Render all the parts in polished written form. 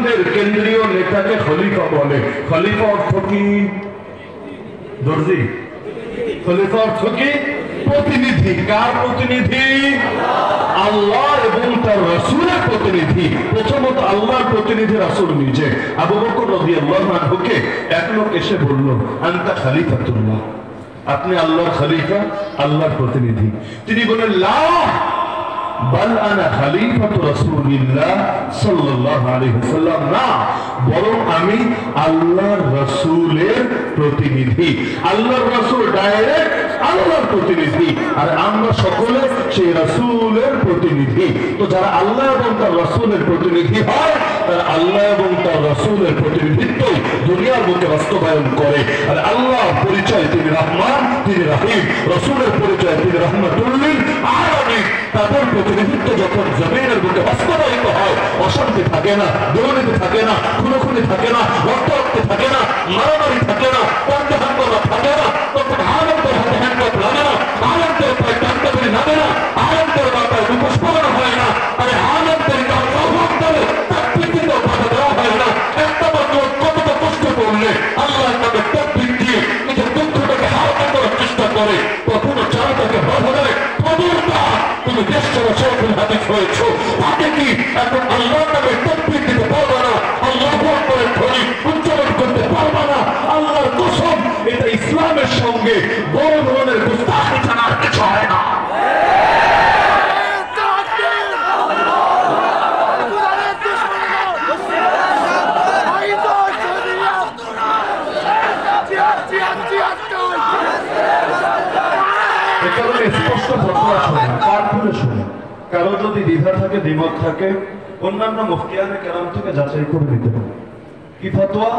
মুসলমানদের কেন্দ্রীয় নেতাকে খলিফা বলে। খলিফা অর্থ কি? দর্জি। খলিফা অর্থ কি? প্রতিনিধি। কার প্রতিনিধি? আল্লাহ এবং তার রাসূলের প্রতিনিধি। প্রথমত আল্লাহর প্রতিনিধি রাসূল নিজে। আবু বকর রাদিয়াল্লাহু আনহুকে এক লোক এসে বলল, আনতা খলিফাতুল্লাহ, আপনি আল্লাহর খলিফা, আল্লাহর প্রতিনিধি। তিনি বলেন, লা বাল আনা খলিফাতু রাসূলিল্লাহ সাল্লাল্লাহু আলাইহি ওয়াসাল্লাম, না, বরং আমি আল্লাহর রাসূলের প্রতিনিধি। আল্লাহর রাসূল ডাইরেক্ট আল্লাহর প্রতিনিধি, আর আমরা সকলে সেই রাসূলের প্রতিনিধি। তো যারা আল্লাহ এবং তার রাসূলের প্রতিনিধি হয়, তারা আল্লাহ এবং তার রাসূলের প্রতিনিধিত্ব দুনিয়ার বুকে বাস্তবায়ন করে। আর আল্লাহ পরিচয় তিনি রহমান, তিনি রহিম। রাসূলের পরিচয় তিনি রাহমাতুল লিল আলামিন। তাদের প্রতিনিধিত্ব যখন জমিনের বুকে বাস্তবায়িত হয়, অশান্তি থাকে না, দুর্নীতি থাকে না, খুনোখুনি থাকে না, রক্তারক্তি থাকে না, মারামারি থাকে না, পন্থা থাকে না, তখন আনন্দের হাতে হ্যান্ডকাপ লাগে না, আনন্দের পায়ে টানটানি লাগে না, আনন্দের মাথায় মুখোশ পরানো হয় না, আরে আনন্দের তাকবীর বাধা দেওয়া হয় না। একটা মাত্র কতটা কষ্ট করলে আল্লাহ তাকে তাকবীর দিয়ে নিজের দুঃখটাকে হালকা করার চেষ্টা করে, কখনো যারা তাকে বাধা দেয়, খবরদার তুমি দেশ ছাড়া শৌখিন হাদিস হয়েছো, তাকে কি এখন আল্লাহ তাকে তাকবীর দিতে পারবে না, আল্লাহু আকবার ধ্বনি উচ্চারণ করতে পারবে না? আল্লাহর কসম, এটা ইসলামের সঙ্গে বড় ধরনের গুস্তাখি ছাড়ার কিছু হয় না। স্পষ্ট ফতোয়া শোনেন, কার থেকে শোনেন। কারো যদি দ্বিধা থাকে, দ্বিমত থাকে, অন্যান্য মুফতিয়ানে কেরাম থেকে যাচাই করে নিতে হবে। কি ফতোয়া?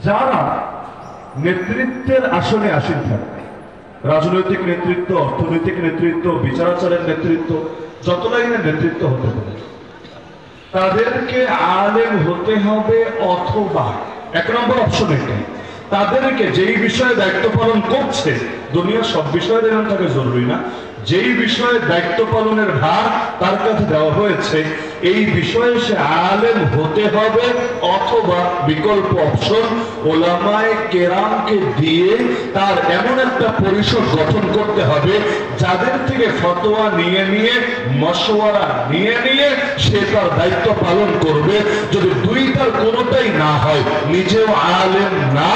যারা নেতৃত্বের আসনে আসীন থাকে, রাজনৈতিক নেতৃত্ব, অর্থনৈতিক নেতৃত্ব, বিচারাচারের নেতৃত্ব, যত লাইনের নেতৃত্ব হতে পারে, তাদেরকে আলেম হতে হবে, অথবা এক নম্বর অপশন এটাই, তাদেরকে যেই বিষয়ে দায়িত্ব পালন করছে, দুনিয়ার সব বিষয়ে দেওয়া থাকে জরুরি না, যেই বিষয়ে দায়িত্ব পালনের ভার তার কাছে দেওয়া হয়েছে, এই বিষয়ে সে আলেম হতে হবে, অথবা বিকল্প অপশন ওলামায়ে কেরামকে দিয়ে তার এমন একটা পরিষদ গঠন করতে হবে, যাদের থেকে ফতোয়া নিয়ে নিয়ে, মশওয়ারা নিয়ে নিয়ে সে তার দায়িত্ব পালন করবে। যদি দুইটার কোনোটাই না হয়, নিজেও আলেম না,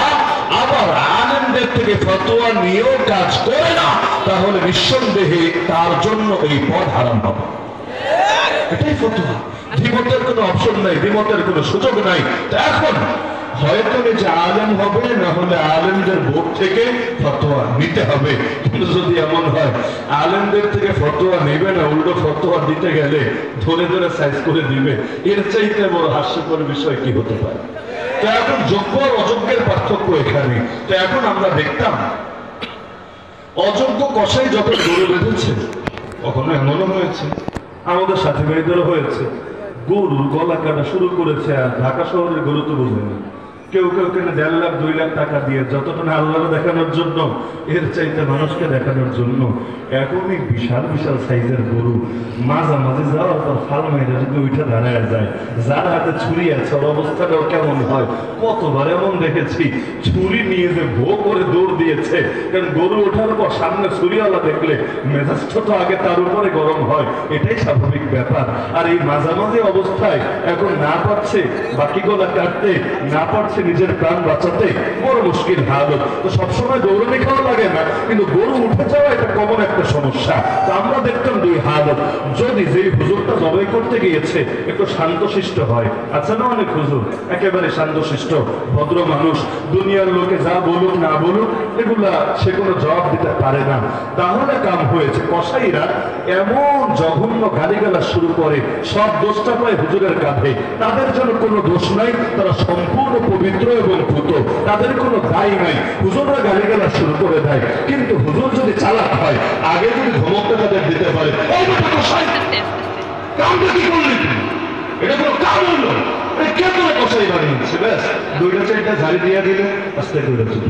আবার আলেমদের থেকে ফতোয়া নিয়েও কাজ করে না, তাহলে নিঃসন্দেহে তার জন্য এই পদ হারাম হবে। এটাই ফতোয়া। দ্বিমতের কোনো অপশন নাই, দ্বিমতের কোনো সুযোগ নাই। তো এখন হয়তো যে আলেম হবে, না হলে আলেমদের বোর্ড থেকে ফতোয়া নিতে হবে। কিন্তু যদি এমন হয় আলেমদের থেকে ফতোয়া নেবে না, উল্টো ফতোয়া দিতে গেলে ধরে ধরে সাইজ করে দিবে, এর চাইতে বড় হাস্যকর বিষয় কি হতে পারে? তো এখন যোগ্য আর অযোগ্যের পার্থক্য এখানে। তো এখন আমরা দেখতাম অযোগ্য কসাই যত গরু বেঁধেছে, কখনো এমনও হয়েছে, আমাদের সাথী ভাইদেরও হয়েছে, গরুর গলা কাটা শুরু করেছে, আর ঢাকা শহরের গরু তো বুঝে না, কেউ কেউ কেন 1.5 লাখ 2 লাখ টাকা দিয়ে, যতটা না আল্লাহকে দেখানোর জন্য, এর চাইতে মানুষকে দেখানোর জন্য। এখনই বিশাল বিশাল সাইজের গরু মাঝামাঝি যাওয়ার পর ফালমাইটা যদি উঠে দাঁড়ায় যায়, যার হাতে ছুরি আছে ওর অবস্থাটাও কেমন হয়। কতবার এমন দেখেছি ছুরি নিয়ে যে ভো করে দৌড় দিয়েছে, কারণ গরু ওঠার পর সামনে ছুরিওয়ালা দেখলে মেজাজটা তো আগে তার উপরে গরম হয়, এটাই স্বাভাবিক ব্যাপার। আর এই মাঝামাঝি অবস্থায় এখন না পারছে বাকি গলা কাটতে, না পারছে নিজের প্রাণ বাঁচাতে, বড় মুশকিল হালত। তো সবসময় দৌড়ানি খাওয়া লাগে না, কিন্তু গরু উঠে যাওয়া এটা কমন একটা সমস্যা। তো আমরা দেখতাম দুই হালত, যদি যেই হুজুরটা জবাই করতে গিয়েছে একটু শান্তশিষ্ট হয়, আচ্ছা না, অনেক হুজুর একেবারে শান্তশিষ্ট ভদ্র মানুষ, দুনিয়ার লোকে যা বলুক না বলুক এগুলা সে কোনো জবাব দিতে পারে না, তাহলে কাম হয়েছে। কসাইরা এমন জঘন্য গালিগালা শুরু করে, সব দোষটা পায় হুজুরের কাঁধে, তাদের জন্য কোনো দোষ নাই, তারা সম্পূর্ণ পবিত্র এবং ভূত, তাদের কোনো দায় নাই, হুজুররা গালিগালা শুরু করে দেয়। কিন্তু হুজুর যদি চালাক হয়, আগে যদি ধমকটা তাদের দিতে পারে, কামটা কি করলি, এটা কোনো কাম হলো, কে তোরা কসাই বানিয়েছে, ব্যাস 2-4টা ঝাড়ি দিয়ে দিলে আস্তে করে চলে।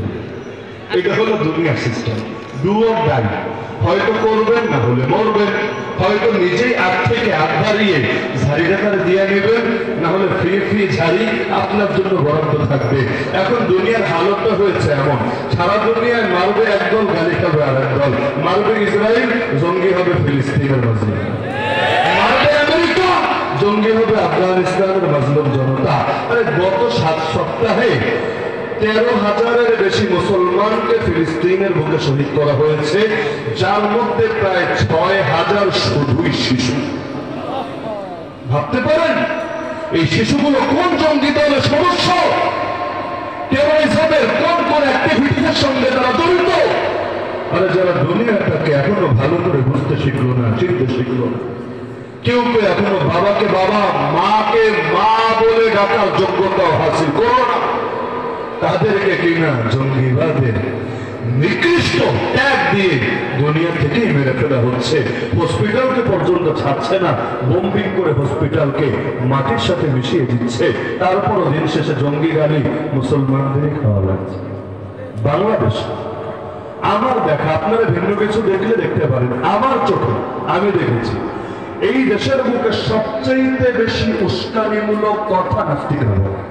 এটা হলো দুনিয়ার সিস্টেম, ডু অর ডাই, হয়তো করবেন না হলে মরবেন। হয়তো নিজেই আগ থেকে আগ বাড়িয়ে ঝাড়ি টাকার দিয়ে নেবেন, না হলে ফিরে ফিরে ঝাড়ি আপনার জন্য বরাদ্দ থাকবে। এখন দুনিয়ার হালতটা হয়েছে এমন, সারা দুনিয়ায় মারবে একদল, গালি খাবে আর একদল। মারবে ইসরায়েল, জঙ্গি হবে ফিলিস্তিনের মাঝে। মারবে আমেরিকা, জঙ্গি হবে আফগানিস্তানের মাজলুম জনতা। আরে গত 7 সপ্তাহে 13,000-এর বেশি মুসলমানকে ফিলিস্তিনের বুকে শহীদ করা হয়েছে, যার মধ্যে প্রায় 6,000 শুধুই শিশু। ভাবতে পারেন এই শিশুগুলো কোন জঙ্গি দলের সদস্য, টেরোরিজমের কোন কোন অ্যাক্টিভিটিসের সঙ্গে তারা জড়িত। আরে যারা দুনিয়াটাকে এখনো ভালো করে বুঝতে শিখলো না, চিনতে শিখলো না, কেউ কেউ এখনো বাবাকে বাবা, মাকে মা বলে ডাকার যোগ্যতাও হাসিল করো না, তাদেরকে কিনা জঙ্গিবাদের নিকৃষ্ট ট্যাগ দিয়ে দুনিয়া থেকেই মেরে ফেলা হচ্ছে। হসপিটালকে পর্যন্ত ছাড়ছে না, বোম্বিং করে হসপিটালকে মাটির সাথে মিশিয়ে দিচ্ছে। তারপরও দিন শেষে জঙ্গি গালি মুসলমানদেরই খাওয়া লাগছে। বাংলাদেশ আমার দেখা, আপনারা ভিন্ন কিছু দেখলে দেখতে পারেন, আমার চোখে আমি দেখেছি এই দেশের বুকে সবচেয়ে বেশি উস্কানিমূলক কথা নাস্তিকরা বলে।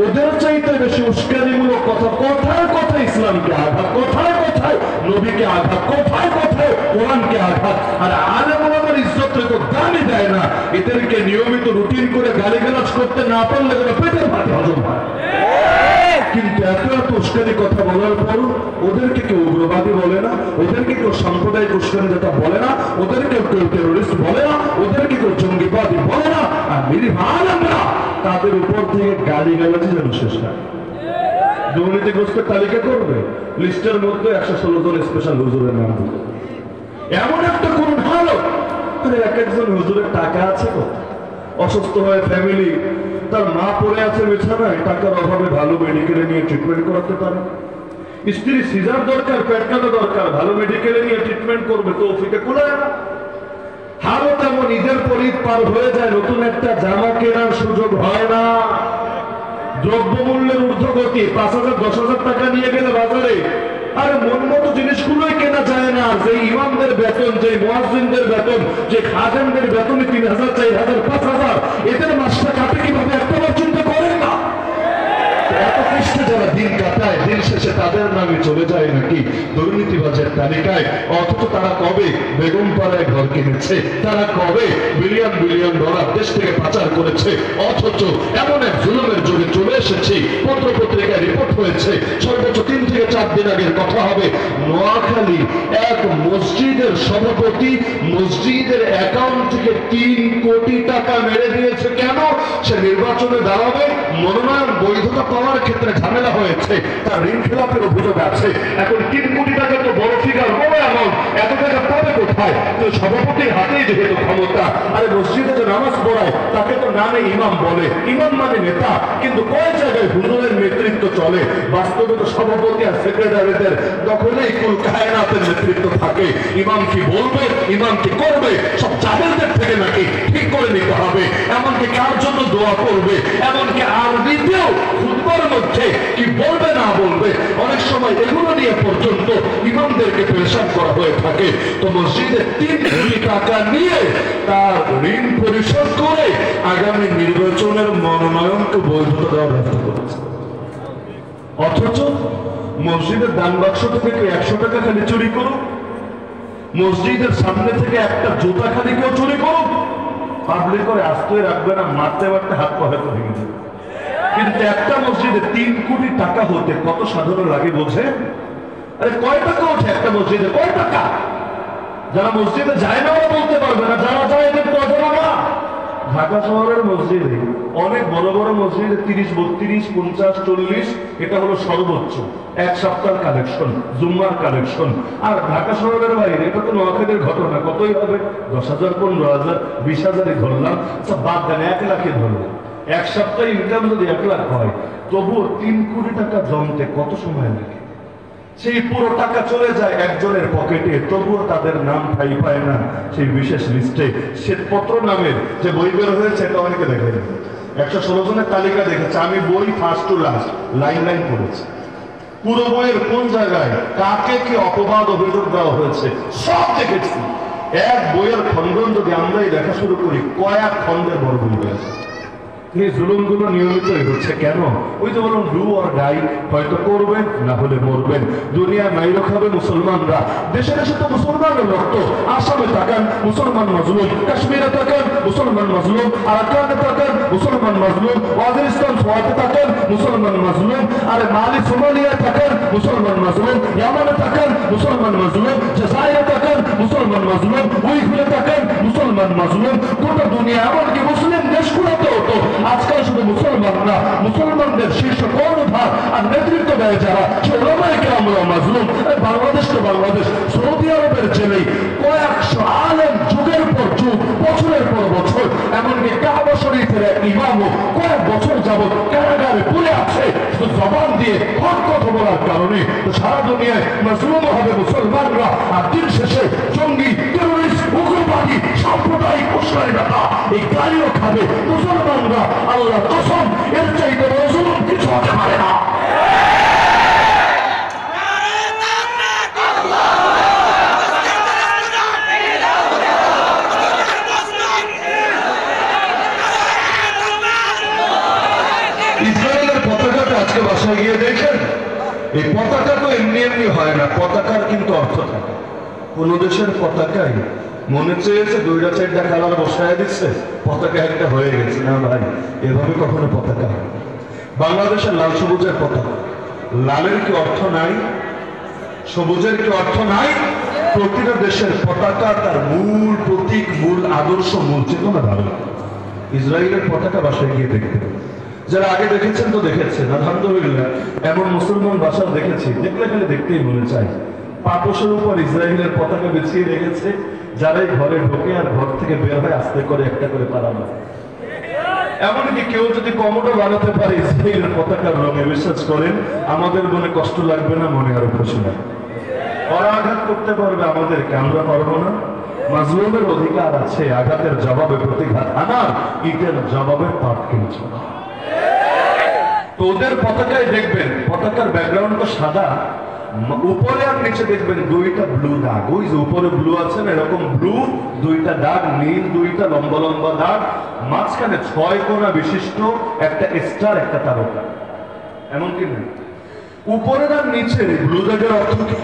ওদের চাইতে বেশি উস্কানিমূলক কথা, কথায় কথায় ইসলামকে আঘাত, কথায় কথায় নবীকে আঘাত, কথায় কথায় কোরআনকে আঘাত। আর আলেম ওলামার ইজ্জত তো দামই দেয় না। এদেরকে নিয়মিত রুটিন করে গালিগালাজ করতে না পারলে পেটের ভাত হজম হয়। কিন্তু এত এত উস্কানি কথা বলার পর ওদেরকে কেউ উগ্রবাদী বলে না, ওদেরকে কেউ সাম্প্রদায়িক উস্কানি যেটা বলে না, ওদেরকে কেউ টেরোরিস্ট বলে না, ওদেরকে কেউ জঙ্গিবাদী বলে না। আর আমরা তাদের উপর থেকে গালিগালাজি যেন শেষ হয়। দুর্নীতিগ্রস্তের তালিকা করবে, লিস্টের মধ্যে 116 জন স্পেশাল হুজুরের নাম দিবে। এমন একটা করুন হালত, এক একজন হুজুরের টাকা আছে তো, অসুস্থ হয়ে ফ্যামিলি, তার মা পড়ে আছে বিছানায়, টাকার অভাবে ভালো মেডিকেলে নিয়ে ট্রিটমেন্ট করাতে পারে, স্ত্রী সিজার দরকার, পেট কাটা দরকার, ভালো মেডিকেলে নিয়ে ট্রিটমেন্ট করবে, তো অফিসে খোলায় না। হালত এমন ঈদের পর ঈদ পার হয়ে যায়, নতুন একটা জামা কেনার সুযোগ হয় না। দ্রব্যমূল্যের ঊর্ধ্বগতি, 5,000 10,000 টাকা নিয়ে গেলে বাজারে আর মন মতো জিনিসগুলোই কেনা যায় না। যে ইমামদের বেতন, যে মুয়াজ্জিনদের বেতন, যে খাদেমদের বেতনে 3,000 4,000 5,000, এদের মাসটা কাটে কিভাবে একটাবার চিন্তা করেন না। এত কষ্টে যারা দিন কাটায়, দিন শেষে তাদের নামে চলে যায় নাকি দুর্নীতিবাজের তালিকায়। অথচ তারা কবে বেগম পাড়ায় ঘর কিনেছে, তারা কবে বিলিয়ন বিলিয়ন ডলার দেশ থেকে পাচার করেছে। অথচ এমন এক জুলুমের যুগে চলে এসেছি, পত্র পত্রিকায় রিপোর্ট হয়েছে, সর্বোচ্চ 3 থেকে 4 দিন আগের কথা হবে, নোয়াখালী এক মসজিদের সভাপতি মসজিদের অ্যাকাউন্ট থেকে 3 কোটি টাকা মেরে দিয়েছে। কেন? সে নির্বাচনে দাঁড়াবে, মনোনয়ন বৈধতা পাওয়ার ক্ষেত্রে ঝামেলা হয়েছে, তার ঋণ খেলাপের অভিযোগ আছে। এখন 3 কোটি টাকা তো বড় ফিগার, বড় অ্যামাউন্ট, এত টাকা পাবে কোথায়? তো সভাপতির হাতেই যেহেতু ক্ষমতা। আরে মসজিদে যে নামাজ পড়ায় তাকে তো নামে ইমাম বলে, ইমাম মানে নেতা, কিন্তু কয় জায়গায় হুজুরের নেতৃত্ব চলে। বাস্তবে তো সভাপতি আর সেক্রেটারিদের দখলেই কুল কায়নাতের নেতৃত্ব থাকে। ইমাম কি বলবে, ইমাম কি করবে, সব জাহেলদের থেকে নাকি ঠিক করে নিতে হবে। এমনকি কার জন্য দোয়া করবে, এমনকি আরবিতেও খুতবার মধ্যে কি বলবে না বলবে, অনেক সময় এগুলো নিয়ে পর্যন্ত ইমামদেরকে পেরেশান করা হয়ে থাকে। তো মসজিদে 3 কোটি টাকা নিয়ে তার ঋণ পরিশোধ করে আগামী নির্বাচনের মনোনয়নকে বৈধতা দেওয়ার ব্যবস্থা করেছে। অথচ মসজিদের দান বাক্স থেকে কেউ 100 টাকা খালি চুরি করুক, মসজিদের সামনে থেকে একটা জুতা খালি কেউ চুরি করুক, পাবলিক করে আসতে রাখবে না, মারতে মারতে হাত পা হয়তো ভেঙে যাবে। কিন্তু একটা মসজিদে 3 কোটি টাকা হতে কত সাধারণ লাগে বোঝে? আরে কয় টাকা ওঠে একটা মসজিদে, কয় টাকা? যারা মসজিদে যায় না ওরা বলতে পারবে না, যারা যায় এদের তো অজানা না। ঢাকা শহরের মসজিদে অনেক বড় বড় মসজিদে 30, 32, 50, 40, এটা হলো সর্বোচ্চ এক সপ্তাহের কালেকশন, জুম্মার কালেকশন। আর ঢাকা শহরের বাইরে এটা তো নোয়াখালীর ঘটনা, কতই হবে? 10,000, 15,000, 20,000 ধরলাম, সব বাদ দেন, 1 লাখে ধরলাম। এক সপ্তাহে ইনকাম যদি 1 লাখ হয়, তবুও 3 কোটি টাকা জমতে কত সময় লাগে? সেই পুরো টাকা চলে যায় একজনের পকেটে, তবুও তাদের নাম ঠাই পায় না সেই বিশেষ লিস্টে। শ্বেতপত্র নামের যে বই বের হয়েছে, এটা অনেকে দেখে যাবে, 116 জনের তালিকা দেখেছে। আমি বই first to last line line পড়েছি। পুরো বইয়ের কোন জায়গায় কাকে কি অপবাদ অভিযোগ দেওয়া হয়েছে সব দেখেছি। এক বইয়ের খণ্ডন যদি আমরাই দেখা শুরু করি কয়েক খণ্ডের বড় বই হয়েছে। এই জুলুমগুলো নিয়মিতই হচ্ছে কেন? ওই যে বলুন ডু অর ডাই, হয়তো করবেন না হলে মরবেন। দুনিয়ায় মাইরো খাবে মুসলমানরা, দেশে দেশে তো মুসলমানের রক্ত। আসামে তাকান মুসলমান মাজলুম, কাশ্মীরে তাকান মুসলমান মাজলুম, আরাকানে তাকান মুসলমান মাজলুম, ওয়াজিরিস্তান সোয়াতে তাকান মুসলমান মাজলুম, আরে মালি সোমালিয়ায় তাকান মুসলমান মাজলুম, ইয়ামানে তাকান মুসলমান মাজলুম, জাজাইরে তাকান মুসলমান মাজলুম, উইঘুরে তাকান মুসলমান মাজলুম। গোটা দুনিয়া এমনকি মুসলিম দেশগুলোতেও তো আজকাল শুধু মুসলমানরা, মুসলমানদের শীর্ষ কর্ণধার আর নেতৃত্ব দেয় যারা, সে ওলামায়ে আমরা মাজলুম। বাংলাদেশ তো বাংলাদেশ, সৌদি আরবের জেলেই কয়েকশো আলেম যুগের পর যুগ, বছরের পর বছর, এমনকি কাবা শরীফের এক ইমামও কয়েক বছর যাবৎ কারাগারে পড়ে আছে শুধু জবান দিয়ে হক কথা বলার কারণে। তো সারা দুনিয়ায় মাজলুম হবে মুসলমানরা, আর দিন শেষে জঙ্গি, টেরোরিস্ট, উগ্রবাদী, সাম্প্রদায়িক মুসলিমরা এই গালিও খাবে মুসলমানরা। আল্লাহ কসম, এর চাইতে বড় জুলুম কিছু হতে পারে না। ইসরায়েলের পতাকাটা আজকে বাসায় গিয়ে দেখেন, এই পতাকা তো এমনি এমনি হয় না, পতাকার কিন্তু অর্থ থাকে। কোন দেশের পতাকায় মনে চেয়েছে দুইটা চারটা কালার বসায় দিচ্ছে, পতাকা একটা হয়ে গেছে। না ভাই, এভাবে কখনো পতাকা হয় না। বাংলাদেশের লাল সবুজের পতাকা, লালের কি অর্থ নাই? সবুজের কি অর্থ নাই? প্রতিটা দেশের পতাকা তার মূল প্রতীক, মূল আদর্শ, মূল চেতনা ধারণ। ইসরায়েলের পতাকা বাসায় গিয়ে দেখতে, যারা আগে দেখেছেন তো দেখেছেন, আলহামদুলিল্লাহ এমন মুসলমান বাসা দেখেছি, দেখলে খালি দেখতেই মনে চায়। পাপোশের উপর ইসরায়েলের পতাকা বিছিয়ে রেখেছে, যারাই ঘরে ঢোকে আর ঘর থেকে বের হয় আস্তে করে একটা করে তারা মারে। এমনকি কেউ যদি কমোডো বানাতে পারে ইসরায়েলের পতাকার রঙে, বিশ্বাস করেন আমাদের মনে কষ্ট লাগবে না, মনে আরো খুশি লাগবে। ওরা আঘাত করতে পারবে, আমাদেরকে, আমরা পারবো না। মাজলুমের অধিকার আছে আঘাতের জবাবে প্রতিঘাত আনার, ইটের জবাবে পাট কিনছে। তো ওদের পতাকায় দেখবেন, পতাকার ব্যাকগ্রাউন্ড তো সাদা, উপরে আর নিচে দেখবেন দুইটা ব্লু দাগ। ওই যে উপরে ব্লু আছে না, এরকম ব্লু দুইটা দাগ, নীল দুইটা লম্বা লম্বা দাগ, মাঝখানে 6 কোণা বিশিষ্ট একটা স্টার, একটা তারকা। এমনকি না উপরের আর নিচে ব্লু দাগের অর্থ কি?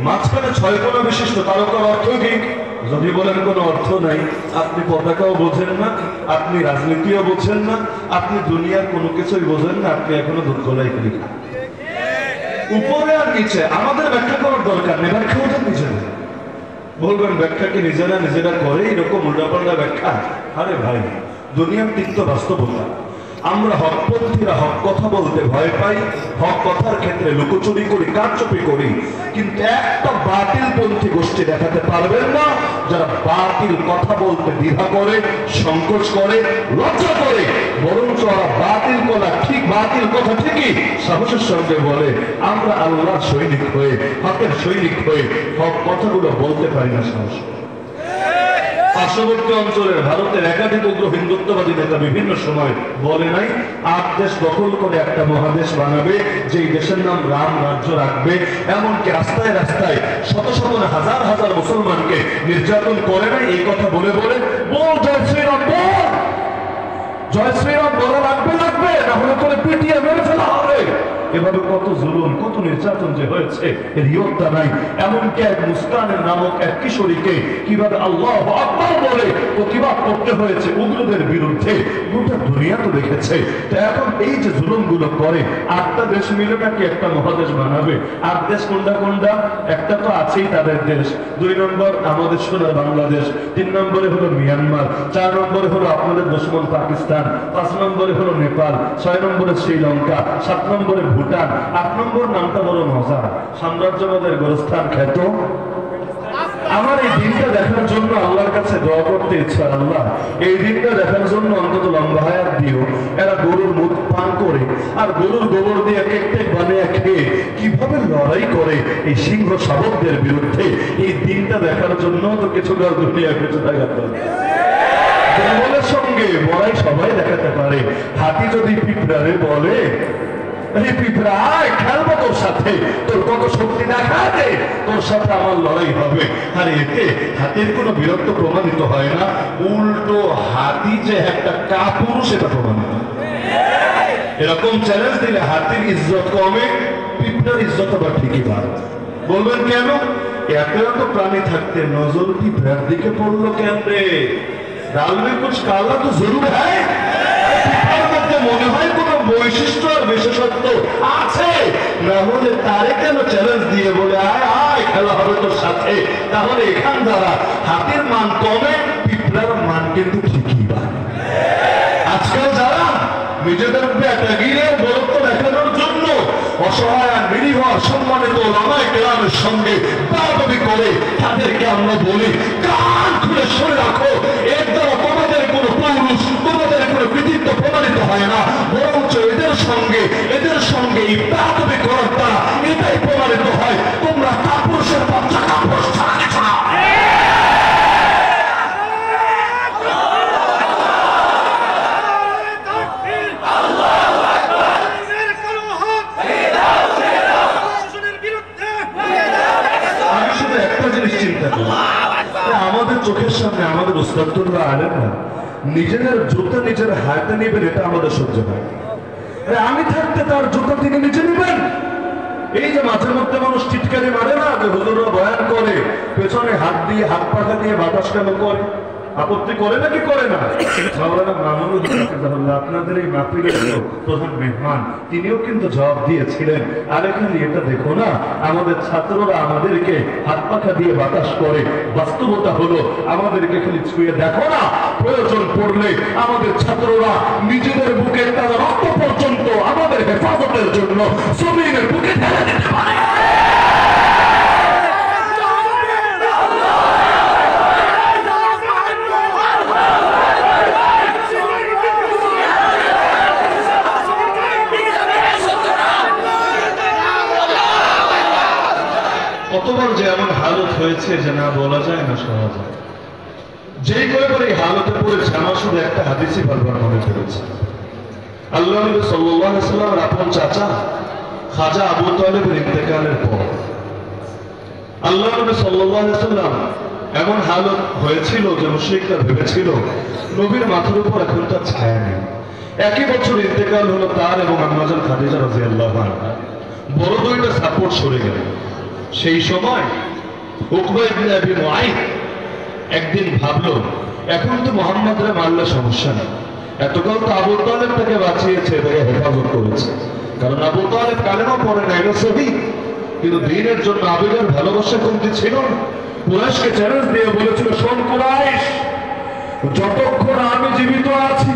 মাঝখানে 6 কোণা বিশিষ্ট তারকার অর্থ কি? যদি বলেন কোনো অর্থ নাই, আপনি পতাকাও বোঝেন না, আপনি রাজনীতিও বোঝেন না, আপনি দুনিয়ার কোনো কিছুই বোঝেন না, আপনি এখনো দুর্গলাই করি। উপরে আর নিচে আমাদের ব্যাখ্যা করার দরকার নেই, ব্যাখ্যা ওদের নিজেদের। বলবেন ব্যাখ্যাকে নিজেরা নিজেরা করে, এরকম উল্টাপাল্টা ব্যাখ্যা। আরে ভাই, দুনিয়ার তিক্ত বাস্তবতা। আমরা হকপন্থীরা হক কথা বলতে ভয় পাই, হক কথার ক্ষেত্রে লুকোচুরি করি, কারচুপি করি, কিন্তু একটা বাতিলপন্থী গোষ্ঠী দেখাতে পারবেন না যারা বাতিল কথা বলতে দ্বিধা করে, সংকোচ করে, লজ্জা করে, বরঞ্চ ওরা বাতিল কথা ঠিক, বাতিল কথা ঠিকই সাহসের সঙ্গে বলে। আমরা আল্লাহর সৈনিক হয়ে, হকের সৈনিক হয়ে হক কথাগুলো বলতে পারি না সাহস। পার্শ্ববর্তী অঞ্চলের ভারতের একাধিক উগ্র হিন্দুত্ববাদী নেতা বিভিন্ন সময় বলে নাই 8 দেশ দখল করে একটা মহাদেশ বানাবে, যেই দেশের নাম রাম রাজ্য রাখবে। এমনকি রাস্তায় রাস্তায় শত শত হাজার হাজার মুসলমানকে নির্যাতন করে নাই, এই কথা বলে বলে বল জয় শ্রীরাম, বল জয় শ্রীরাম বলা লাগবে, লাগবে না হলে করে পিটিয়ে মেরে ফেলা হবে। এভাবে কত জুলুম, কত নির্যাতন যে হয়েছে এর ইয়ত্তা নাই। এমনকি এক মুস্কানের নামক এক কিশোরীকে কিভাবে আল্লাহু আকবার বলে প্রতিবাদ করতে হয়েছে উগ্রদের বিরুদ্ধে, গোটা দুনিয়া তো দেখেছে। তো এখন এই যে জুলুমগুলো করে, 8টা দেশ মিলে নাকি একটা মহাদেশ বানাবে। 8 দেশ কোনটা কোনটা? একটা তো আছেই তাদের দেশ, 2 নম্বর আমাদের সোনার বাংলাদেশ, 3 নম্বরে হলো মিয়ানমার, 4 নম্বরে হলো আপনাদের দুশমন পাকিস্তান, 5 নম্বরে হলো নেপাল, 6 নম্বরে শ্রীলঙ্কা, 7 নম্বরে ভুটান, 8 নম্বর নামটা বড় মজা, সাম্রাজ্যবাদের গোরস্থান খ্যাত। আমার এই দিনটা দেখার জন্য আল্লাহর কাছে দোয়া করতে ইচ্ছা, আল্লাহ এই দিনটা দেখার জন্য অন্তত লম্বা হায়াত দিও। এরা গরুর মুখ পান করে আর গরুর গোবর দিয়ে কেক বানিয়ে খেয়ে কিভাবে লড়াই করে এই সিংহ শাবকদের বিরুদ্ধে, এই দিনটা দেখার জন্য তো কিছু দুনিয়া কিছু দেখাতে হবে। জঙ্গলের সঙ্গে বড়াই সবাই দেখাতে পারে, হাতি যদি পিঁপড়ারে বলে খেলবো তোর সাথে, তোর কত শক্তি দেখা দে, তোর সাথে আমার লড়াই হবে। আর এতে হাতির কোনো বিরক্ত প্রমাণিত হয় না, উল্টো হাতি যে একটা কাপুরুষ সেটা প্রমাণিত। এরকম চ্যালেঞ্জ দিলে হাতির ইজ্জত কমে, পিঁপড়ার ইজ্জত আবার ঠিকই বাড়ে। বলবেন কেন? এত এত প্রাণী থাকতে নজর পিঁপড়ার দিকে পড়লো কেন রে? ডাল মে কুছ কালা তো জরুর হ্যায়। মনে হয় কোন বৈশিষ্ট্য আর বিশেষত্ব আছে, না হলে তারে কেন চ্যালেঞ্জ দিয়ে বলে আয় আয় খেলা হবে তোর সাথে? তাহলে এখান দ্বারা হাতির মান কমে, পিঁপড়ার মান কিন্তু ঠিকই বাড়ে। আজকাল যারা নিজেদের ব্যাটাগিরের বরত্ব দেখানোর জন্য অসহায় আর নিরীহ সম্মানিত ওলামায়ে কেরামের সঙ্গে দাবি করে, তাদেরকে আমরা বলি কান খুলে শুনে রাখো, এর দ্বারা তোমাদের কোনো পৌরুষ, তোমাদের কোনো কৃতিত্ব প্রমাণিত হয় না, বরঞ্চ এদের সঙ্গে এই দাবি করার দ্বারা এটাই প্রমাণিত হয় তোমরা কাপুরুষের বাচ্চা, কাপুরুষ ছাড়া কিছু না। আমাদের চোখের সামনে আমাদের উস্তাদরা আলেন না, নিজেদের জুতা নিজের হাতে নেবেন, এটা আমাদের সহ্য হয়। আমি থাকতে তার জুতা তিনি নিচে নেবেন। এই যে মাঝে মধ্যে মানুষ টিটকারি মারে না, যে হুজুররা বয়ান করে পেছনে হাত দিয়ে হাত পাখা দিয়ে বাতাস কেন করে, আপত্তি করে নাকি করে না? আপনাদের এই মাহফিলের প্রধান মেহমান তিনিও কিন্তু জবাব দিয়েছিলেন, আর এখানে এটা দেখো না, আমাদের ছাত্ররা আমাদেরকে হাত পাখা দিয়ে বাতাস করে, বাস্তবতা হলো আমাদেরকে খালি ছুঁয়ে দেখো না, প্রয়োজন পড়লে আমাদের ছাত্ররা নিজেদের বুকে তারা রক্ত পর্যন্ত আমাদের হেফাজতের জন্য জমিনের বুকে ঢেলে দিতে পারে। কতবার যে এমন হালত হয়েছে যে না বলা যায় না সহজে। যেই কয়েকবার এই হালতে পড়েছে, আমার শুধু একটা হাদিসই বারবার মনে পড়েছে। আল্লাহ নবী সাল্লাল্লাহু আলাইহি ওয়াসাল্লামের আপন চাচা খাজা আবু তালেবের ইন্তেকালের পর আল্লাহ নবী সাল্লাল্লাহু আলাইহি ওয়াসাল্লাম এমন হালত হয়েছিল যে মুশরিকরা ভেবেছিল নবীর মাথার উপর এখন তার ছায়া নেই। একই বছর ইন্তেকাল হলো তার এবং আম্মা জান খাদিজা রাদিয়াল্লাহু আনহা। বড় দুইটা সাপোর্ট সরে গেল। সেই সময় উকবা ইবনে আবি মুআইত একদিন ভাবলো, এখন তো মুহাম্মদরে মারলে সমস্যা নেই, এতকাল তো আবু তালেব তাকে বাঁচিয়েছে, তাকে হেফাজত করেছে, কারণ আবু তালেব কালেমা পড়ে নাই, সহিহ, কিন্তু দ্বীনের জন্য আবেগের ভালোবাসা কমতি ছিল না। কুরাইশকে চ্যালেঞ্জ দিয়ে বলেছিল, শোন কুরাইশ, যতক্ষণ আমি জীবিত আছি,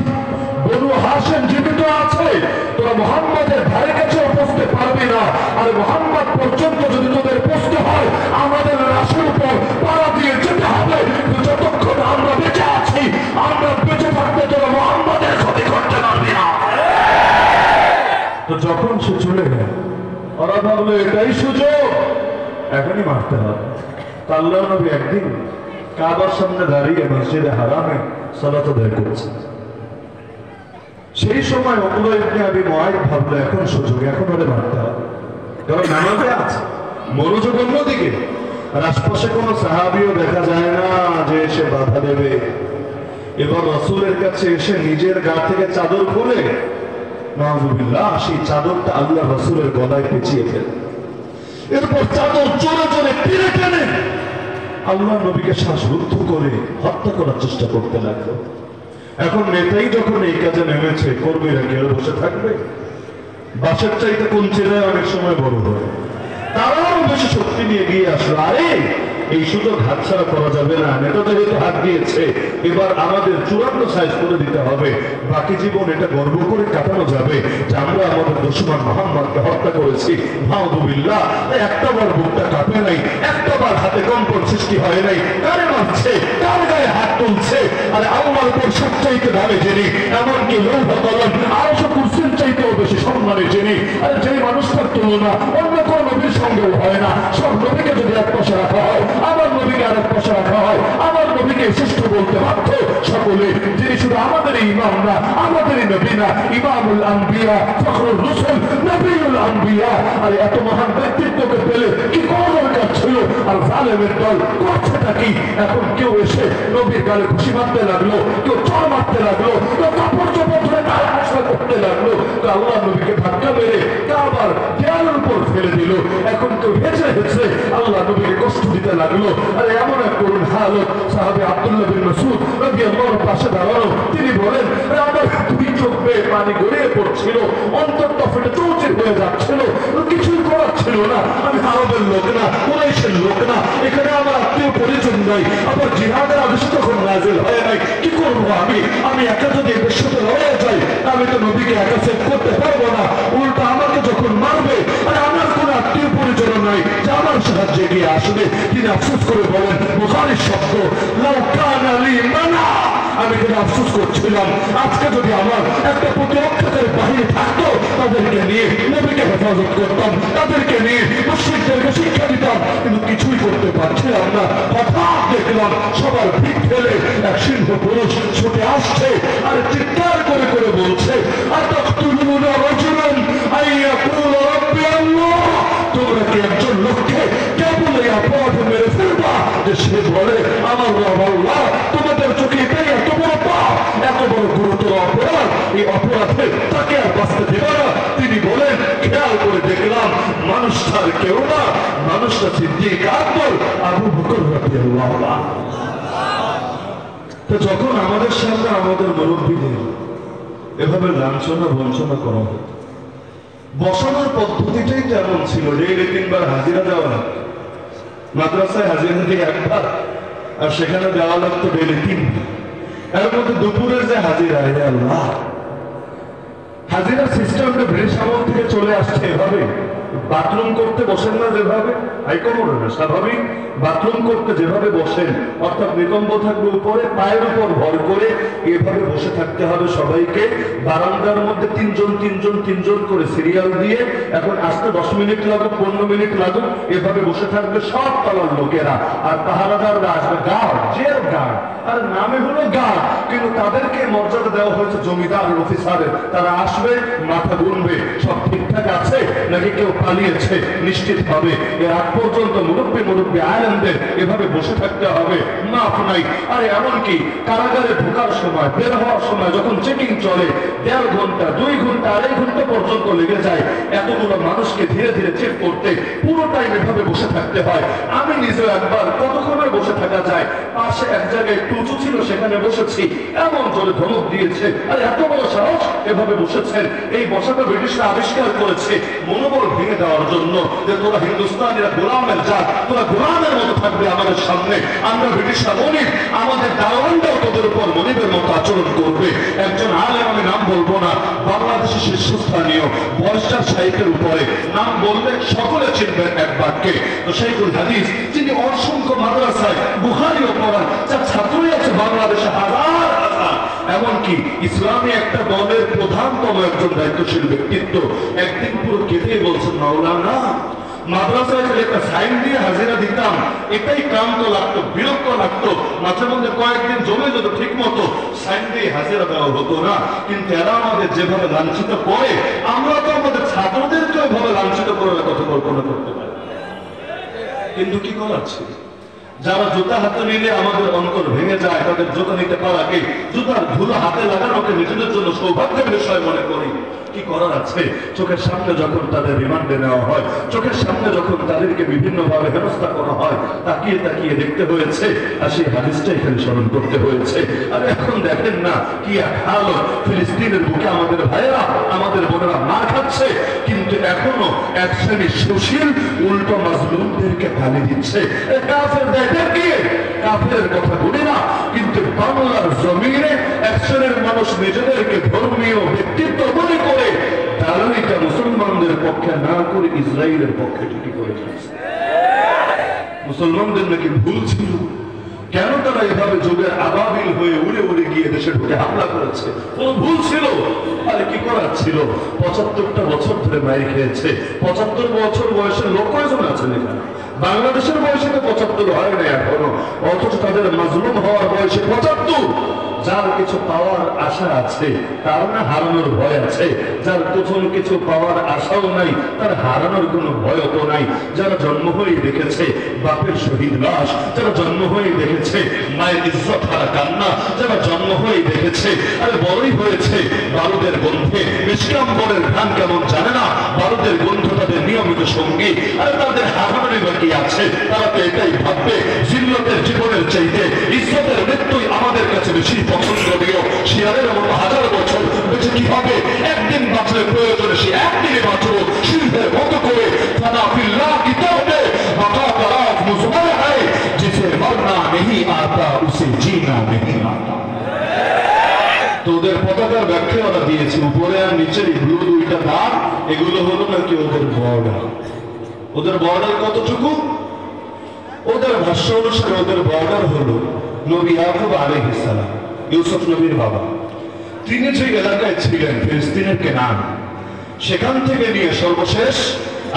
বনু হাশিম জীবিত আছে, তোরা মুহাম্মদের ধারে কাছে পৌঁছতে পারবি না, আর মুহাম্মদ পর্যন্ত যদি তোদের পৌঁছতে হয় আমাদের রাসূল উপর পাড়া দিয়ে যেতে হবে। যতক্ষণ আমরা বেঁচে আছি, আমরা বেঁচে থাকতে তোরা মুহাম্মদের ক্ষতি করতে পারবি না। তো যখন সে চলে গেল, ওরা ভাবলো এটাই সুযোগ, এখনই মারতে হবে। আল্লাহ নবী একদিন কাবার সামনে দাঁড়িয়ে মসজিদে হারামে সালাত আদায় করছে। সেই সময় উকবা ইবনে আবি মুআইত ভাবলো এখন সুযোগ, এখন ওরে মারতে হবে, কারণ নামাজে আছে, মনোযোগ অন্যদিকে। আর আশপাশে কোনো সাহাবীও দেখা যায় না যে এসে বাধা দেবে। এবার রাসূলের কাছে এসে নিজের গা থেকে চাদর খুলে নাউযুবিল্লাহ সেই চাদরটা আল্লাহ রাসূলের গলায় পেঁচিয়ে ফেলে, এরপর চাদর জোরে জোরে টেনে টেনে আল্লাহ নবীকে শ্বাসরুদ্ধ করে হত্যা করার চেষ্টা করতে লাগলো। এখন নেতাই যখন এই কাজে নেমেছে, কর্মীরা কেউ বসে থাকবে? বাসের চাইতে কোন চেরায় অনেক সময় বড় হয়, তারাও বেশি শক্তি নিয়ে গিয়ে আসলো। আরে এই সুযোগ হাতছাড়া করা যাবে না, নেতা যেহেতু হাত দিয়েছে, এবার আমাদের চূড়ান্ত সাইজ করে দিতে হবে। বাকি জীবন এটা গর্ব করে কাটানো যাবে যে আমরা আমাদের দুশমন মুহাম্মদকে হত্যা করেছি। নাউযুবিল্লাহ, একটাবার বুকটা কাঁপে নাই, একটাবার হাতে কম্পন সৃষ্টি হয় নাই। কারে মারছে, কার গায়ে হাত তুলছে? আরে আল্লাহর উপর সবচাইতে ভাবে যিনি, এমনকি লৌহ কলম আরশ কুরসির চাইতেও বেশি সম্মানে যিনি, আর যে মানুষটার তুলনা অন্য কোন নবীর সঙ্গেও হয় না। সব নবীকে যদি এক পাশে রাখা হয়, আমার নবীকে আরেক পাশে রাখা হয়, আমার নবীকে শ্রেষ্ঠ বলতে বাধ্য সকলে, যিনি শুধু আমাদের ইমাম না, আমাদের নবী না, ইমামুল আম্বিয়া, ফখরুর রসুল, নবীউল আম্বিয়া। আর এত মহান ব্যক্তিত্বকে পেলে কি করা দরকার ছিল? আর জালেমের দল করছেটা কি? এখন কেউ এসে নবীর গালে খুশি মারতে লাগলো, কেউ চড় মারতে লাগলো, কেউ কাপড় চোপড় ধরে গায়ে মশলা করতে লাগলো, কেউ আল্লাহ নবীকে ধাক্কা মেরে আবার দেয়ালের উপর ফেলে দিল। এখন কেউ হেঁচে হেঁচে আল্লাহ নবীকে কষ্ট দিতে লাগলো। আর এমন এক করুন হালত, সাহাবী আব্দুল্লাহ বিন মাসউদ রাদিয়াল্লাহু পাশে দাঁড়ানো, তিনি বলেন আমার দুই চোখ বেয়ে পানি গড়িয়ে পড়ছিল, অন্তরটা ফেটে চৌচির হয়ে যাচ্ছিল, কিছুই করার ছিল না। আমি আরবের লোক না, কুরাইশের লোক না, এখানে আমার আত্মীয় পরিজন নাই, আবার জিহাদের আদেশ তখন নাযিল হয় নাই। কি করবো আমি একা যদি এদের সাথে লড়ে যাই, আমি তো নবীকে একা সেভ করতে পারবো না। উল্টা আমাকে যখন মারবে, আর আমার কোন আত্মীয় পরিজন নাই যে আমার সাহায্যে এগিয়ে আসবে। তিনি আফসোস করে বলেন, বুখারীর শব্দ, লাউ কানা লি মানা, আমি কিন্তু আফসোস করছিলাম আজকে যদি আমার একটা প্রতিরক্ষাকারী বাহিনী থাকতো, তাদেরকে নিয়ে নবীকে হেফাজত করতাম, তাদেরকে নিয়ে মুশরিকদেরকে শিক্ষা দিতাম, কিন্তু কিছুই করতে পারছিলাম না। হঠাৎ দেখলাম সবার ভিড় ফেলে এক সিংহ পুরুষ ছুটে আসছে আর চিৎকার করে করে বলছে, আতাকতুলুনা রাজুলান আইয়াকুলা রাব্বি আল্লাহ, তোমরা কি একজন লোককে কেবল এই অপরাধ মেরে ফেলবা যে সে বলে আমার রব আল্লাহ? তোমাদের চোখে এটাই এত বড় পাপ, এত বড় গুরুতর অপরাধ, এই অপরাধে তাকে আর বাঁচতে দেবে না। তিনি বলেন, খেয়াল করে দেখলাম মানুষটার কেউ না, মানুষটা সিদ্দিক আকবর আবু বকর রাদিয়াল্লাহু আনহু। তো যখন আমাদের সামনে আমাদের মুরব্বীদের এভাবে লাঞ্ছনা বঞ্চনা করা হতো, বসানোর পদ্ধতিটাই তেমন ছিল, ডেইলি 3 বার হাজিরা দেওয়া লাগতো। মাদ্রাসায় হাজিরা দিয়ে 1 বার, আর সেখানে দেওয়া লাগতো ডেইলি 3 বার। এর মধ্যে দুপুরের যে হাজিরা, আল্লাহ, হাজিরা সিস্টেমটা ব্রিটিশ আমল থেকে চলে আসছে। এভাবে বাথরুম করতে বসেন না যেভাবে, হাইকমোডে না, স্বাভাবিক বাথরুম করতে যেভাবে বসেন, অর্থাৎ নিতম্ব থাকবে উপরে, পায়ের উপর ভর করে এভাবে বসে থাকতে হবে সবাইকে। বারান্দার মধ্যে 3 জন করে সিরিয়াল দিয়ে, এখন আসতে 10 মিনিট লাগুক 15 মিনিট লাগুক, এভাবে বসে থাকবে সব তলার লোকেরা। আর পাহারাদাররা আসবে গার্ড, জেল গার্ড, আর নামে হলো গার্ড, কিন্তু তাদেরকে মর্যাদা দেওয়া হয়েছে জমিদার অফিসারের। তারা আসবে, মাথা গুনবে সব ঠিকঠাক আছে নাকি কেউ পালিয়েছে নিশ্চিত হবে। এর আগ পর্যন্ত মুরব্বী আলেমদের এভাবে বসে থাকতে হবে, মাফ নাই। আরে এমনকি কারাগারে ঢোকার সময়, বের হওয়ার সময় যখন চেকিং চলে, 1.5 ঘন্টা 2 ঘন্টা 2.5 ঘন্টা পর্যন্ত লেগে যায় এতগুলো মানুষকে ধীরে ধীরে চেক করতে। পুরো টাইম এভাবে বসে থাকতে হয়। আমি নিজেও একবার কতক্ষণে বসে থাকা যায়, পাশে এক জায়গায় একটু উঁচু ছিল, সেখানে বসেছি, এমন জোরে ধমক দিয়েছে, আরে এত বড় সাহস, এভাবে বসেছেন। এই বসাটা ব্রিটিশরা আবিষ্কার করেছে মনোবল ভেঙে দেওয়ার জন্য, যে তোরা হিন্দুস্তানিরা গোলামের জাত, তোরা গোলামের মতো থাকবে আমাদের সামনে, আমরা ব্রিটিশরা মনিব, আমাদের দারোয়ানরাও তোদের উপর মনিবের মতো আচরণ করবে। একজন আলেম, আমি নাম বলবো না, বাংলাদেশের শীর্ষস্থানীয় বয়সটার সাহিত্যের উপরে নাম বললে সকলে চিনবেন এক বাক্যে, তো শাইখুল হাদিস, যিনি অসংখ্য মাদ্রাসায় বুখারীও পড়ান, যার ছাত্রই আছে বাংলাদেশে হাজার হাজার, এমনকি ইসলামী একটা দলের প্রধানতম একজন দায়িত্বশীল ব্যক্তিত্ব, একদিন পুরো কেঁদে বলছেন, মাওলানা, মাদ্রাসায় একটা সাইন দিয়ে হাজিরা দিতাম, এটাই ক্লান্ত লাগতো, বিরক্ত লাগতো, মাঝে মধ্যে কয়েকদিন জমে যেত, ঠিক মতো সাইন দিয়ে হাজিরা দেওয়া হতো না। কিন্তু এরা আমাদের যেভাবে লাঞ্ছিত করে, আমরা তো আমাদের ছাত্রদেরকে ওইভাবে লাঞ্ছিত করে কথা কল্পনা করতে পারি। কিন্তু কি করার ছিল, যারা জুতা হাতে নিলে আমাদের অন্তর ভেঙে যায়, তাদের জুতা নিতে পারাকে, জুতার ধুলো হাতে লাগানোকে নিজেদের জন্য সৌভাগ্যের বিষয় মনে করি। কি করার আছে? চোখের সামনে যখন তাদের রিমান্ডে নেওয়া হয়, চোখের সামনে যখন তাদেরকে বিভিন্নভাবে হেনস্থা করা হয়, তাকিয়ে তাকিয়ে দেখতে হয়েছে, আর সেই হাদিসটা এখানে স্মরণ করতে হয়েছে। আর এখন দেখেন না কি এক হালত, ফিলিস্তিনের বুকে আমাদের ভাইয়েরা, আমাদের বোনেরা মার খাচ্ছে, কিন্তু এখনো এক শ্রেণীর সুশীল উল্টো মাজলুমদেরকে গালি দিচ্ছে। কাফের দেখে কাফের কথা বলি না, কিন্তু বাংলার জমিনে এক শ্রেণীর মানুষ নিজেদেরকে ধর্মীয় ব্যক্তিত্ব মনে করে দালালিটা মুসলমানদের পক্ষে না করে ইসরায়েলের পক্ষে ঠিকই করে যাচ্ছে। মুসলমানদের নাকি ভুল ছিল, কেন তারা এভাবে যুগের আবাবিল হয়ে উড়ে উড়ে গিয়ে দেশে ঢুকে হামলা করেছে? কোন ভুল ছিল? আরে কি করার ছিল? 75টা বছর ধরে মাইর খেয়েছে। 75 বছর বয়সের লোক কয়জন আছেন এখানে? বাংলাদেশের বয়সে তো 75 হয় না এখনো, অথচ তাদের মাজলুম হওয়ার বয়সে 75। যার কিছু পাওয়ার আশা আছে তার না হারানোর ভয় আছে, যার প্রথম কিছু পাওয়ার আশাও নাই তার হারানোর কোনো ভয়ও তো নাই। যারা জন্ম হয়ে দেখেছে বাপের শহীদ লাশ, যারা জন্ম হয়ে দেখেছে মায়ের ইজ্জত হারা কান্না, যারা জন্ম হয়ে দেখেছে আরে বড়ই হয়েছে বারুদের গন্ধে, মিষ্টাম্বরের ঘ্রাণ কেমন জানে না, বারুদের গন্ধ তাদের নিয়মিত সঙ্গী, আর তাদের হারানোরই বাকি আছে। তারা তো এটাই ভাববে জিল্লতের জীবনের চাইতে ইজ্জতের মৃত্যুই আমাদের কাছে বেশি পছন্দনীয়। শিয়ারের মতো হাজার বছর বেঁচে কি হবে, একদিন বাঁচলে প্রয়োজনে সে একদিনে বাঁচবো শিল্পের মতো করে। ফানাফিল্লাহ কিতাবে বাকা তারাফ মুজমার है जिसे मरना नहीं आता उसे जीना नहीं आता। তোদের পতাকার ব্যাখ্যা ওরা দিয়েছে, উপরে আর নিচের ব্লু দুইটা দাগ, এগুলো হলো নাকি ওদের বর্ডার। ওদের বর্ডার কতটুকু? ওদের ভাষ্য অনুসারে ওদের বর্ডার হলো নবী ইয়াকুব আলাইহিস সালাম, ইউসুফ নবীর বাবা। তিনি যে এলাকায় ছিলেন ফিলিস্তিনের কেনান, সেখান থেকে নিয়ে সর্বশেষ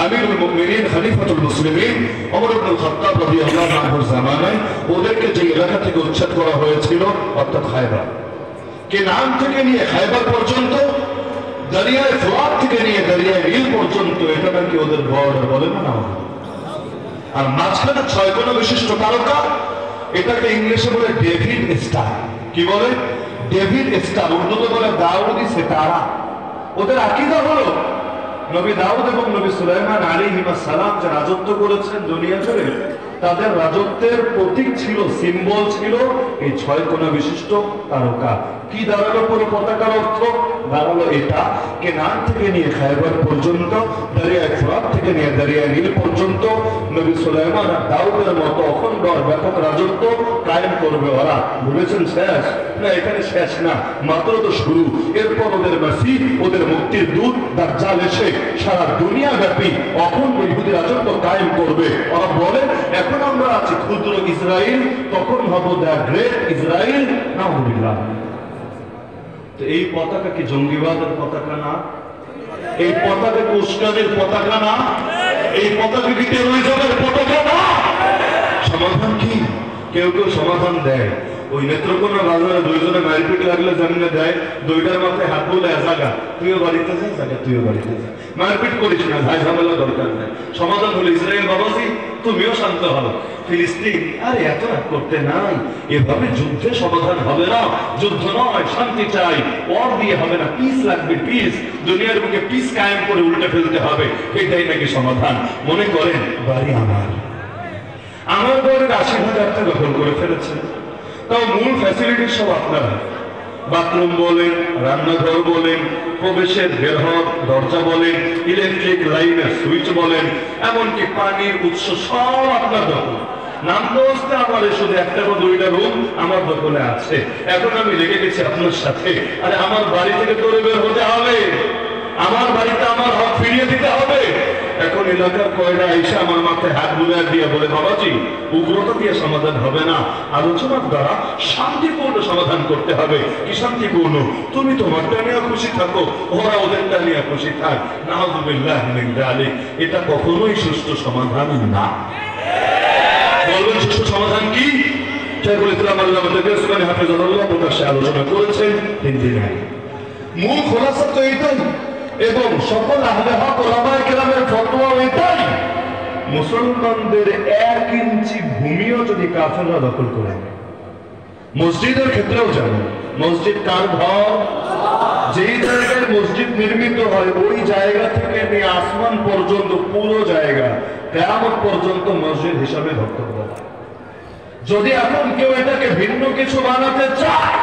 আমিরুল মুমিনিন খলিফাতুল মুসলিমিন ওমর ইবনুল খাত্তাব রাদিয়াল্লাহু আনহুর জামানায় ওদেরকে যে এলাকা থেকে উচ্ছেদ করা হয়েছিল অর্থাৎ খায়বার, কেনান থেকে নিয়ে খায়বার পর্যন্ত, দরিয়ায় ফুরাত থেকে নিয়ে দরিয়ায় নীল পর্যন্ত, এটা নাকি ওদের বর্ডার, বলে না? আর মাঝখানে 6 কোণ বিশিষ্ট তারকা, এটাকে ইংলিশে বলে ডেভিড স্টার। কি বলে? ডেভিড স্টার, উর্দুতে বলে দাউদি সিতারা। ওদের আকীদা হলো নবী দাউদ এবং নবী সুলাইমান আলাইহিস সালাম যে রাজত্ব করেছেন দুনিয়া জুড়ে, তাদের রাজত্বের প্রতীক ছিল, সিম্বল ছিল এই 6 কোণা বিশিষ্ট তারকা। কি দাঁড়ালো পুরো পতাকার অর্থ? দাঁড়ালো এটা, কেনান থেকে নিয়ে খায়বার পর্যন্ত, দরিয়ায় ফুরাত থেকে নিয়ে দরিয়ায় নীল পর্যন্ত নবী সুলাইমান আর দাউদের মতো অখণ্ড আর ব্যাপক রাজত্ব কায়েম করবে ওরা। বলেছেন শেষ না, এখানে শেষ না, মাত্র তো শুরু। এরপর ওদের মাসিহ, ওদের মুক্তির দূত দাজ্জাল এসে সারা দুনিয়া ব্যাপী অখণ্ড ইহুদি রাজত্ব কায়েম করবে। ওরা বলে এখন আমরা আছি ক্ষুদ্র ইসরায়েল, তখন হব দ্য গ্রেট ইসরায়েল। নাউযুবিল্লাহ। তো এই পতাকা কি জঙ্গিবাদের পতাকা না? এই পতাকা কি উস্কানির পতাকা না? এই পতাকা কি টেরোরিজমের পতাকা না? সমাধান কি? কেউ কেউ সমাধান দেয়, ওই নেত্রকোনা বাজারে দুইজনে মারপিট লাগলে জানিয়ে দেয়, দুইটার মাথায় হাত বলে জায়গা, তুইও বাড়িতে যা, জায়গা তুইও বাড়িতে যা, মারপিট করিস না, ভাই ঝামেলা দরকার নেই। সমাধান হলো ইসরায়েল বাবাজি তুমিও শান্ত হও, ফিলিস্তিন আরে এত রাগ করতে নাই, এভাবে যুদ্ধে সমাধান হবে না, যুদ্ধ নয় শান্তি চাই, ওয়ার দিয়ে হবে না, পিস লাগবে, পিস, দুনিয়ার বুকে পিস কায়েম করে উল্টে ফেলতে হবে, এটাই নাকি সমাধান। মনে করেন বাড়ি আমার বাড়ির 80,000 টাকা দখল করে ফেলেছে, তাও মূল ফ্যাসিলিটি সব আপনারা, বাথরুম বলেন, রান্নাঘর বলেন, প্রবেশের বের হওয়ার দরজা বলেন, ইলেকট্রিক লাইনের সুইচ বলেন, এমনকি পানির উৎস সব আপনার দখল। নাম দোস্তে আমার শুধু একটা বা দুইটা রুম আমার দখলে আছে। এখন আমি লেগে গেছি আপনার সাথে, আরে আমার বাড়ি থেকে তোরে বের হতে হবে, আমার বাড়িতে আমার হক ফিরিয়ে দিতে হবে। এখন এলাকার কয়রা এসে আমার মাথায় হাত বুলার দিয়ে বলে বাবাজি উগ্রতা দিয়ে সমাধান হবে না, আলোচনার দ্বারা শান্তিপূর্ণ সমাধান করতে হবে। কি শান্তিপূর্ণ? তুমি তোমারটা নিয়ে খুশি থাকো, ওরা ওদেরটা নিয়ে খুশি থাক। নাউযুবিল্লাহি মিন যালিক। এটা কখনোই সুষ্ঠু সমাধান না। বলবেন সুষ্ঠু সমাধান কি? শাইখুল ইসলাম আল্লামা তাকঈ হাফিজাহুল্লাহ প্রকাশ্যে আলোচনা করেছেন 3 দিন আগে। মূল খোলাসা তো এটাই, এবং সকল আহলে হক ওলামায়ে কেরামের ফতোয়া এটাই, মুসলমানদের 1 ইঞ্চি ভূমিও যদি কাফেররা দখল করে নেয়, মসজিদের ক্ষেত্রেও জানেন মসজিদ কার ঘর? যেই জায়গায় মসজিদ নির্মিত হয় ওই জায়গা থেকে নিয়ে আসমান পর্যন্ত পুরো জায়গা কিয়ামত পর্যন্ত মসজিদ হিসাবে ধর্তব্য। যদি এখন কেউ এটাকে ভিন্ন কিছু বানাতে চায়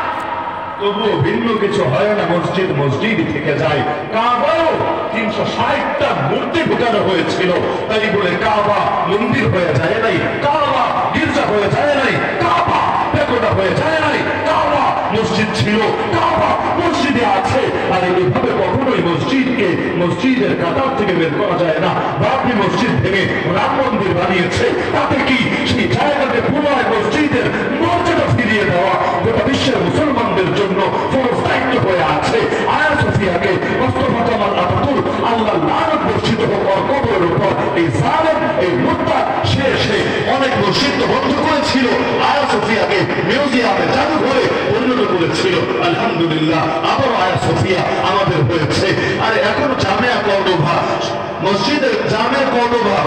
তবুও ভিন্ন কিছু হয় না, মসজিদ মসজিদ থেকে যায়। কাবাও 360টা মূর্তি ঢুকানো হয়েছিল, তাই বলে কাবা মন্দির হয়ে যায় নাই, কাবা গির্জা হয়ে যায় নাই, কাবা পেগোডা হয়ে যায় নাই, কাবা মসজিদ ছিল, কাবা মসজিদে আছে। আর এইভাবে কখনোই মসজিদকে মসজিদের কাতার থেকে বের করা যায় না। বাবরি মসজিদ ভেঙে রাম মন্দির বানিয়েছে, তাতে কি সেই জায়গাতে পুনরায় মসজিদের মর্যাদা ফিরিয়ে দেওয়া গোটা বিশ্বের মুসলমানদের জন্য ফরজ দায়িত্ব হয়ে আছে। আয়া সোফিয়াকে মুস্তাফা কামাল আতাতুর্ক আল্লাহ লানত বর্ষিত হোক ওর কবরের উপর, এই জালেম এই মুত্তা সে অনেক মসজিদ বন্ধ করেছিল, আয়া সোফিয়াকে মিউজিয়ামে জাদুঘরে পরিণত করেছে। আলহামদুলিল্লাহ আবার আয়া সোফিয়া আমাদের হয়েছে। আর এখন জামিয়া কর্ডোভা মসজিদে, জামিয়া কর্ডোভা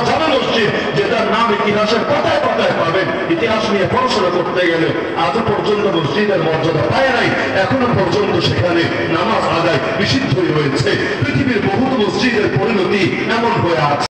জামে মসজিদ, যেটার নাম ইতিহাসের পাতায় পাতায় পাবেন। ইতিহাস নিয়ে পড়াশোনা করতে গেলে আজও পর্যন্ত মসজিদের মর্যাদা পায় নাই, এখনো পর্যন্ত সেখানে নামাজ আদায় নিষিদ্ধ হয়েছে। পৃথিবীর বহু মসজিদের পরিণতি এমন হয়ে আছে।